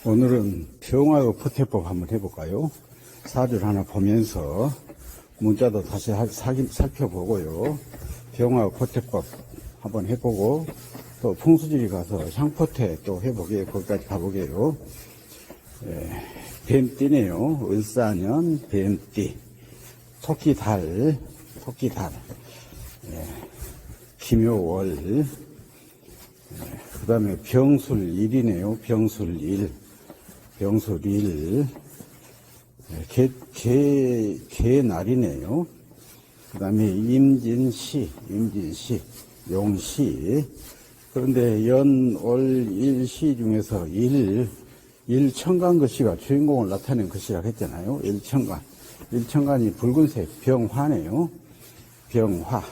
오늘은 병화의 포태법 한번 해볼까요? 사주를 하나 보면서 문자도 다시 살펴보고요. 병화의 포태법 한번 해보고 또 풍수지리 가서 향포태 또 해보게 거기까지 가보게요. 뱀띠네요. 을사년 뱀띠. 토끼달. 김효월. 그 다음에 병술일이네요. 병술일. 개날이네요. 그 다음에 임진시, 용시. 그런데 일시 중에서 일천간 글씨가 주인공을 나타낸 글씨라고 했잖아요. 일천간이 붉은색 병화네요. 병화.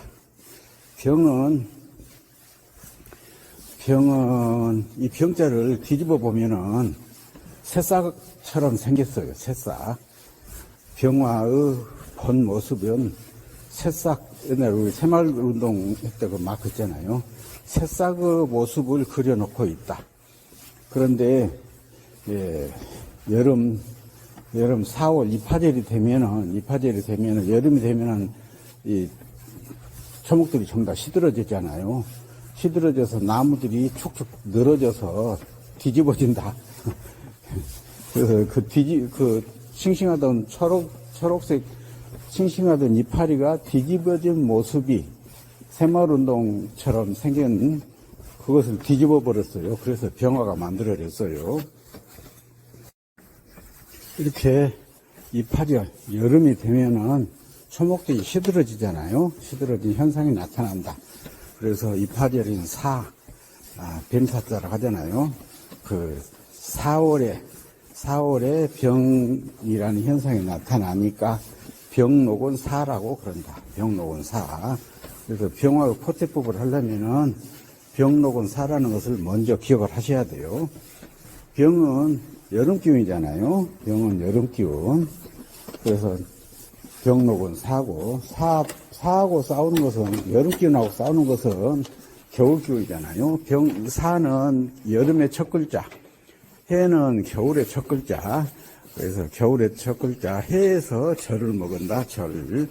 병은 이 병자를 뒤집어 보면은 새싹처럼 생겼어요. 새싹. 병화의 본 모습은 새싹, 옛날에 우리 새마을운동 때 그 마크 있잖아요. 새싹의 모습을 그려놓고 있다. 그런데 여름 4월 이파절이 되면은 여름이 되면은 이 초목들이 전부 다 시들어지잖아요. 시들어져서 나무들이 축축 늘어져서 뒤집어진다. 그래서 그 싱싱하던 초록색 싱싱하던 이파리가 뒤집어진 모습이 새마을운동처럼 생긴 그것을 뒤집어 버렸어요. 그래서 병화가 만들어졌어요. 이렇게 이파리가 여름이 되면은 초목들이 시들어지잖아요. 시들어진 현상이 나타난다. 그래서 이파리는 뱀사자라고 하잖아요. 그 4월에 병이라는 현상이 나타나니까 병록은 사라고 그런다. 병록은 사. 그래서 병화의 포태법을 하려면은 병록은 사라는 것을 먼저 기억을 하셔야 돼요. 병은 여름기운이잖아요. 병은 여름기운. 그래서 병록은 사고, 사하고 싸우는 것은, 여름기운하고 싸우는 것은 겨울기운이잖아요. 사는 여름의 첫 글자, 해는 겨울의 첫 글자. 그래서 겨울의 첫 글자, 해에서 절을 먹은다. 절을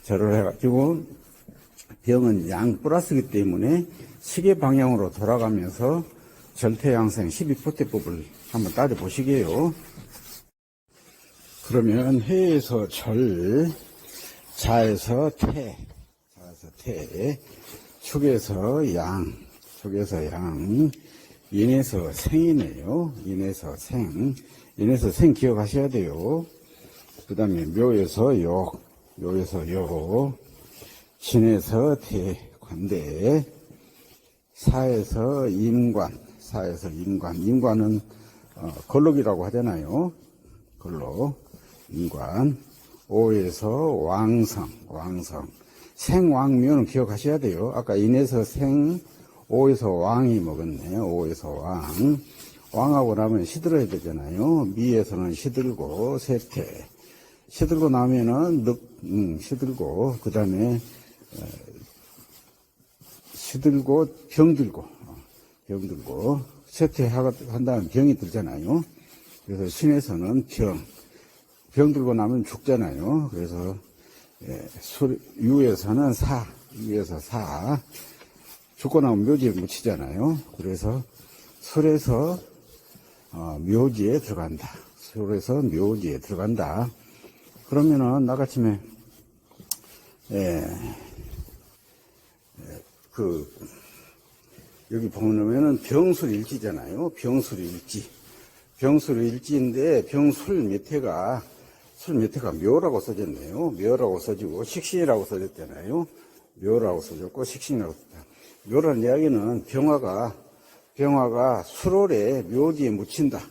해가지고, 병은 양 플러스이기 때문에 시계 방향으로 돌아가면서 절태양생 12포태법을 한번 따져보시게요. 그러면 해에서 절, 자에서 태, 축에서 양, 인에서 생이네요. 인에서 생 기억하셔야 돼요. 그 다음에 묘에서 욕, 진에서 대, 관대, 사에서 임관, 임관은 걸록이라고 하잖아요. 걸록, 임관. 오에서 왕성, 생왕묘는 기억하셔야 돼요. 아까 인에서 생, 오에서 왕이 먹었네요. 오에서 왕. 왕하고 나면 시들어야 되잖아요. 미에서는 시들고, 세태. 시들고 나면은 시들고, 그 다음에 시들고, 병들고, 세태한 다음에 병이 들잖아요. 그래서 신에서는 병들고 나면 죽잖아요. 그래서 유에서는 유에서 사, 죽고 나면 묘지에 묻히잖아요. 그래서 술에서 묘지에 들어간다. 그러면은 나같이면 여기 보면은 병술일지잖아요. 병술일지인데 병술 밑에가 묘라고 써졌네요. 묘라고 써지고 식신이라고 써졌잖아요. 묘라고 써졌고 식신이라고 써졌다. 묘라는 이야기는 병화가 수월에 묘지에 묻힌다.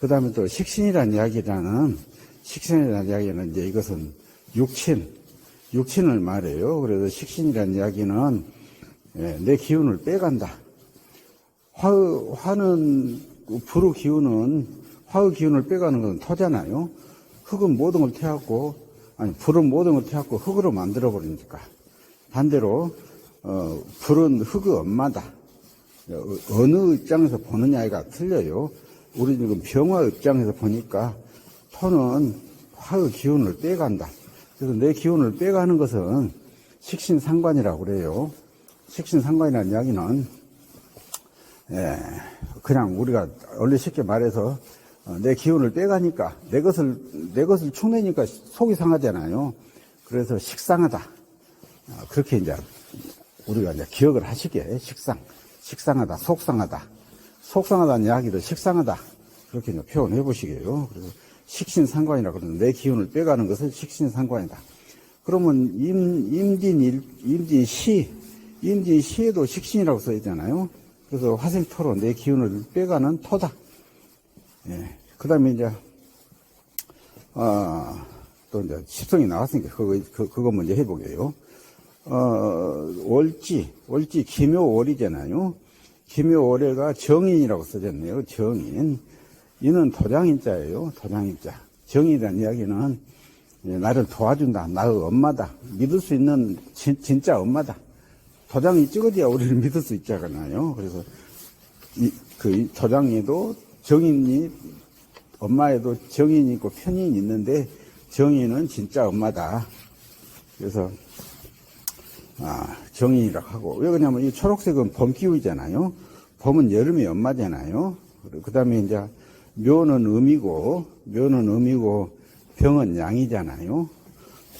그 다음에 또 식신이라는 이야기는 이제 이것은 육친을 말해요. 그래서 식신이라는 이야기는 내 기운을 빼간다. 화의 기운을 빼가는 건 토잖아요. 흙은 모든 걸 태웠고, 불은 모든 걸 태웠고 흙으로 만들어버리니까. 반대로, 불은 흙의 엄마다. 어느 입장에서 보느냐가 틀려요. 우리 지금 병화 입장에서 보니까 토는 화의 기운을 빼간다. 그래서 내 기운을 빼가는 것은 식신상관이라고 그래요. 식신상관이라는 이야기는 그냥 우리가 원래 쉽게 말해서 내 기운을 빼가니까 내 것을 축내니까 속이 상하잖아요. 그래서 식상하다. 그렇게 이제 우리가 이제 기억을 하시게 식상하다, 속상하다는 이야기도 식상하다. 그렇게 이제 표현해 보시게요. 그래서 식신상관이라고 그러는데 내 기운을 빼가는 것은 식신상관이다. 그러면 임진시에도 식신이라고 써 있잖아요. 그래서 화생토로 내 기운을 빼가는 토다. 예. 그 다음에 이제, 또 이제 십성이 나왔으니까 그거 먼저 해보게요. 월지, 기묘월이잖아요. 기묘월에가 정인이라고 써졌네요. 정인. 이는 도장인자예요. 도장인자. 정인이라는 이야기는 나를 도와준다. 나의 엄마다. 믿을 수 있는 진짜 엄마다. 도장이 찍어져야 우리를 믿을 수 있잖아요. 그래서 그 도장에도 정인이, 엄마에도 정인이 있고 편인이 있는데 정인은 진짜 엄마다. 그래서 정인이라고 하고, 왜 그러냐면 이 초록색은 봄기후이잖아요. 봄은 여름의 엄마잖아요. 그 다음에 이제 묘는 음이고 병은 양이잖아요.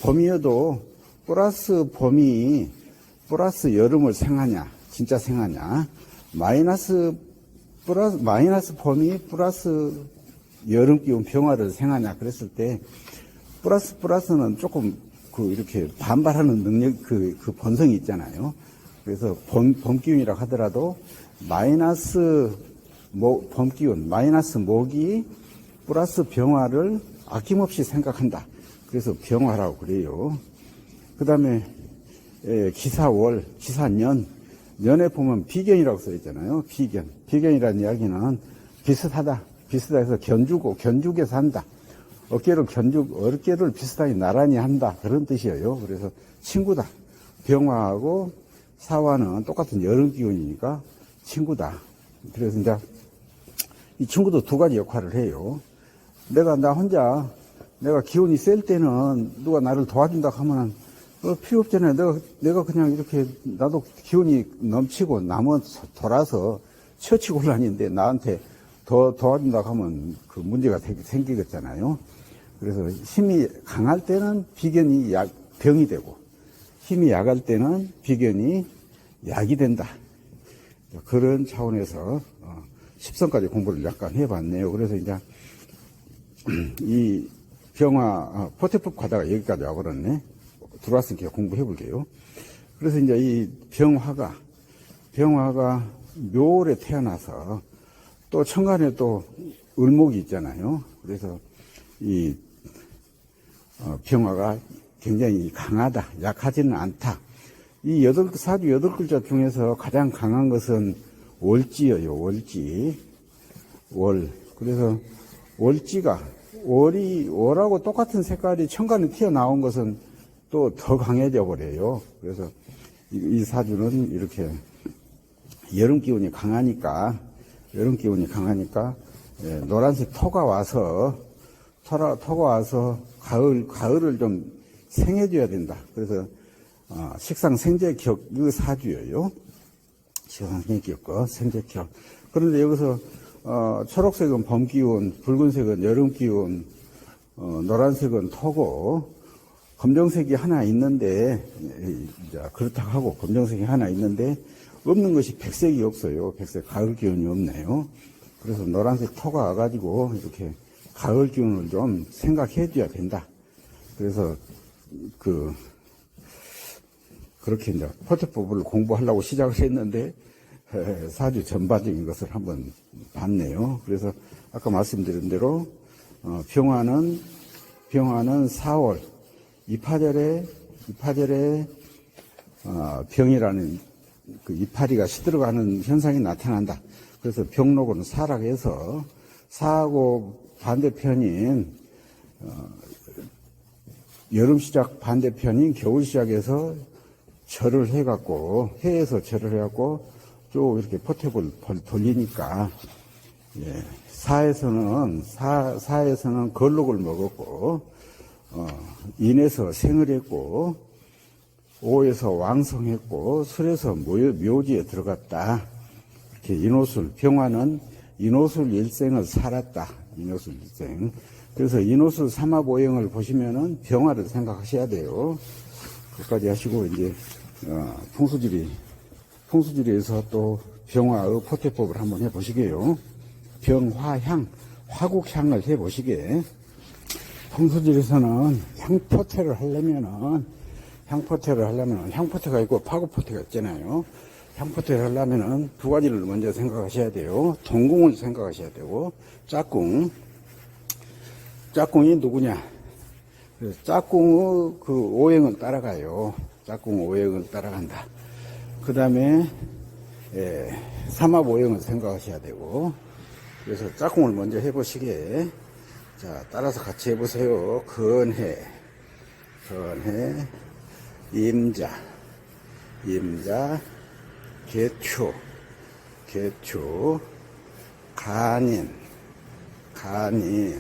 봄이어도 플러스 봄이 플러스 여름을 생하냐, 진짜 생하냐, 마이너스 봄이 플러스 여름 기운 병화를 생하냐 그랬을 때 플러스는 조금 이렇게 반발하는 능력, 그 본성이 있잖아요. 그래서 봄 기운이라고 하더라도 봄 기운, 마이너스 목이 플러스 병화를 아낌없이 생각한다. 그래서 병화라고 그래요. 그 다음에 기사월, 기사년, 년에 보면 비견이라고 써 있잖아요. 비견이라는 이야기는 비슷하다 해서 견죽에서 한다. 어깨를 비슷하게 나란히 한다. 그런 뜻이에요. 그래서 친구다. 병화하고 사화는 똑같은 여름 기운이니까 친구다. 그래서 이제 이 친구도 두 가지 역할을 해요. 내가 기운이 셀 때는 누가 나를 도와준다고 하면은 필요 없잖아요. 내가 그냥 이렇게 나도 기운이 넘치고 돌아서 처치고 올라니는데 나한테 더 도와준다고 하면 그 문제가 생기겠잖아요. 그래서 힘이 강할 때는 비견이 병이 되고 힘이 약할 때는 비견이 약이 된다. 그런 차원에서 10성까지 공부를 약간 해봤네요. 그래서 이제 이 병화 포태법 과다가 여기까지 와버렸네. 들어왔으니까 공부해 볼게요. 그래서 이제 이 병화가 묘월에 태어나서 또 천간에 또 을목이 있잖아요. 그래서 이 병화가 굉장히 강하다, 약하지는 않다. 이 사주 8글자 중에서 가장 강한 것은 월지예요. 월. 그래서 월하고 똑같은 색깔이 천간에 튀어나온 것은 또 더 강해져 버려요. 그래서 이 사주는 이렇게 여름 기운이 강하니까 노란색 토가 와서 가을을 좀 생해줘야 된다. 그래서 식상생재격 이 사주예요. 식상생재격과 생재격. 그런데 여기서 초록색은 봄 기운, 붉은색은 여름 기운, 노란색은 토고 검정색이 하나 있는데 그렇다고 하고 검정색이 하나 있는데 없는 것이 백색이 없어요. 백색 가을 기운이 없네요. 그래서 노란색 토가 와가지고 이렇게 가을 기운을 좀 생각해 줘야 된다. 그래서 그렇게 이제 포태법을 공부하려고 시작을 했는데 사주 전반적인 것을 한번 봤네요. 그래서 아까 말씀드린 대로 병화는 4월 이파절에 병이라는 그 이파리가 시들어가는 현상이 나타난다. 그래서 병록은 사락해서 사하고 반대편인 여름 시작 반대편인 겨울 시작에서 절을 해갖고 해에서 절을 해갖고 쭉 이렇게 포탭을 돌리니까, 예, 사에서는 걸룩을 먹었고, 인에서 생을 했고, 오에서 왕성했고, 술에서 묘지에 들어갔다. 이렇게 인호술, 병화는 인호술 일생을 살았다. 인호술 일생. 그래서 인호술 삼합오행을 보시면은 병화를 생각하셔야 돼요. 그까지 하시고, 이제, 풍수지리에서 또 병화의 포태법을 한번 해보시게요. 병화향, 화국향을 해보시게. 풍수지리에서는 향포태를 하려면은, 향포태가 있고 파국포태가 있잖아요. 향포태를 하려면은 두 가지를 먼저 생각하셔야 돼요. 동궁을 생각하셔야 되고, 짝꿍이 누구냐? 짝꿍의 그 오행을 따라가요. 짝꿍 오행을 따라간다. 그 다음에, 삼합 오행을 생각하셔야 되고, 그래서 짝꿍을 먼저 해보시게. 자, 따라서 같이 해보세요. 건해, 임자, 개추, 간인, 간묘,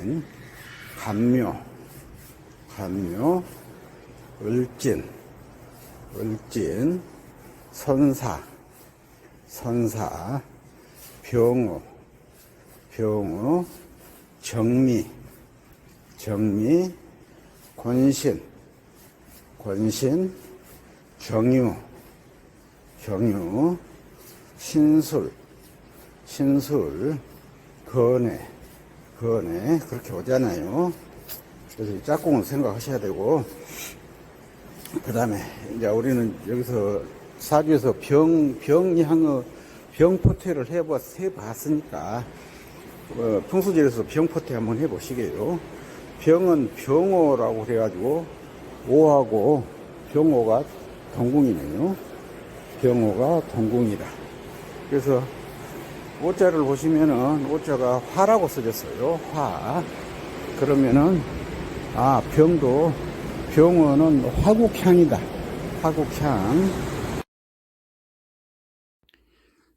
을진, 선사, 병호, 정미, 권신, 경유, 신술, 건해, 그렇게 오잖아요. 그래서 이 짝꿍을 생각하셔야 되고, 그 다음에, 이제 우리는 여기서 사주에서 병포태를 해봤으니까, 풍수지에서 병포태 한번 해보시게요. 병은 병호라고 그래가지고, 오하고 병호가 동궁이네요. 병호가 동궁이다. 그래서 오자를 보시면은 오자가 화라고 써졌어요. 화. 그러면은 병호는 화국향이다. 화국향.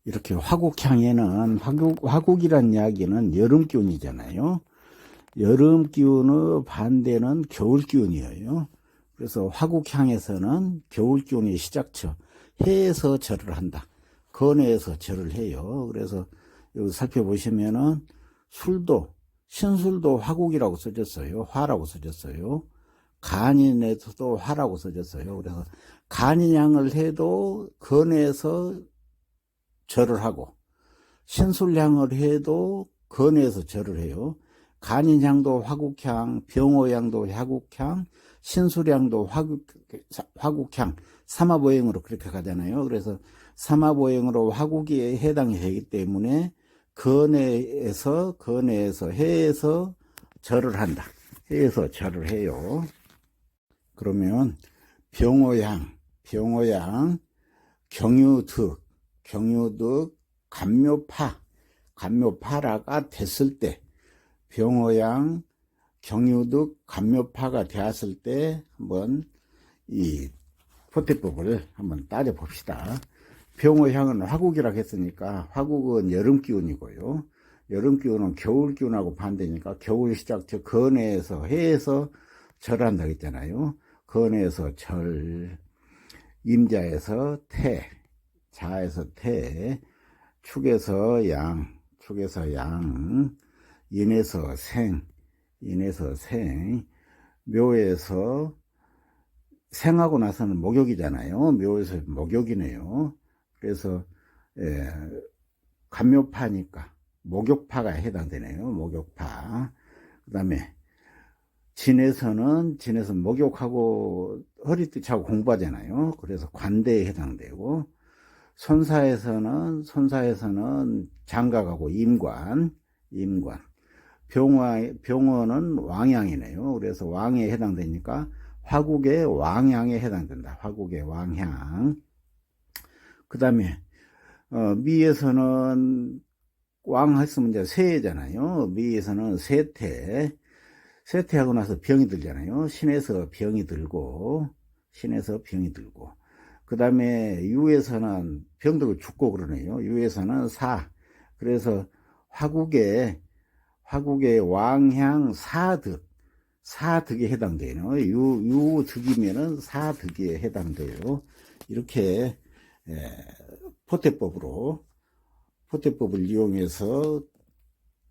이렇게 화국향에는 화국이란 이야기는 여름 기운이잖아요. 여름 기운의 반대는 겨울 기운이에요. 그래서 화국향에서는 겨울 기운이 시작처. 해에서 절을 한다. 건해에서 절을 해요. 그래서 여기 살펴보시면은 신술도 화국이라고 써졌어요. 화라고 써졌어요. 간인에서도 화라고 써졌어요. 그래서 간인향을 해도 건해에서 절을 하고, 신술향을 해도 건해에서 절을 해요. 간인향도 화국향, 병호향도 화국향, 신술향도 화국향, 삼합오행으로 그렇게 가잖아요. 그래서 삼합오행으로 화국에 해당이 되기 때문에 건해에서 해에서 절을 한다. 해에서 절을 해요. 그러면 병호향, 경유득, 간묘파라가 됐을 때, 병호향, 경유득, 간묘파가 되었을 때 한번 이 포태법을 한번 따져봅시다. 병호향은 화국이라고 했으니까 화국은 여름 기운이고요. 여름 기운은 겨울 기운하고 반대니까 겨울 시작처 건해에서 해에서 절한다고 했잖아요. 건해에서 절, 임자에서 태, 자에서 태, 축에서 양, 인에서 생, 묘에서 생하고 나서는 목욕이잖아요. 묘에서 목욕이네요. 그래서 간묘파니까 목욕파가 해당되네요. 목욕파. 그 다음에 진에서는 목욕하고 허리띠차고 공부하잖아요. 그래서 관대에 해당되고, 손사에서는 장가가고 임관. 병원은 왕향이네요. 그래서 왕에 해당되니까 화국의 왕향에 해당된다. 화국의 왕향. 그 다음에 미에서는 왕 했으면 이제 세잖아요. 미에서는 세태하고 나서 병이 들잖아요. 신에서 병이 들고, 그 다음에 유에서는 병덕을 죽고 그러네요. 유에서는 사. 그래서 화국의 왕향 사득에 해당되는 유득이면은 사득에 해당돼요. 이렇게 포태법을 이용해서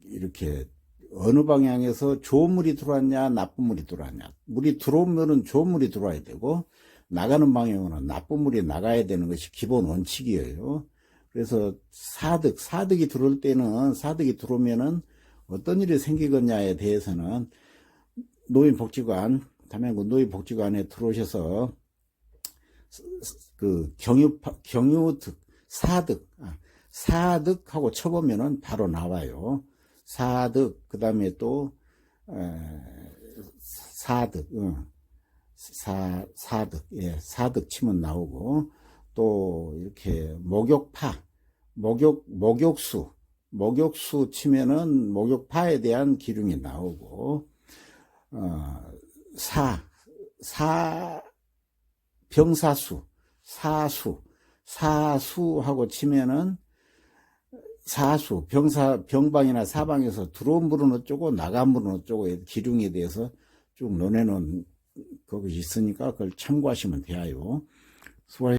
이렇게 어느 방향에서 좋은 물이 들어왔냐 나쁜 물이 들어왔냐, 물이 들어오면은 좋은 물이 들어와야 되고 나가는 방향으로는 나쁜 물이 나가야 되는 것이 기본 원칙이에요. 그래서 사득이 들어오면은 어떤 일이 생기겠냐에 대해서는 담양군 노인복지관에 들어오셔서 그 경유득, 사득하고 쳐보면은 바로 나와요. 사득, 그 다음에 또 사득, 사득 치면 나오고, 또 이렇게 목욕수 치면은 목욕파에 대한 기둥이 나오고, 병사수, 사수하고 치면은 병방이나 사방에서 들어온 물은 어쩌고 나간 물은 어쩌고 기둥에 대해서 쭉 논해놓은 것이 있으니까 그걸 참고하시면 돼요. 수고하셨습니다.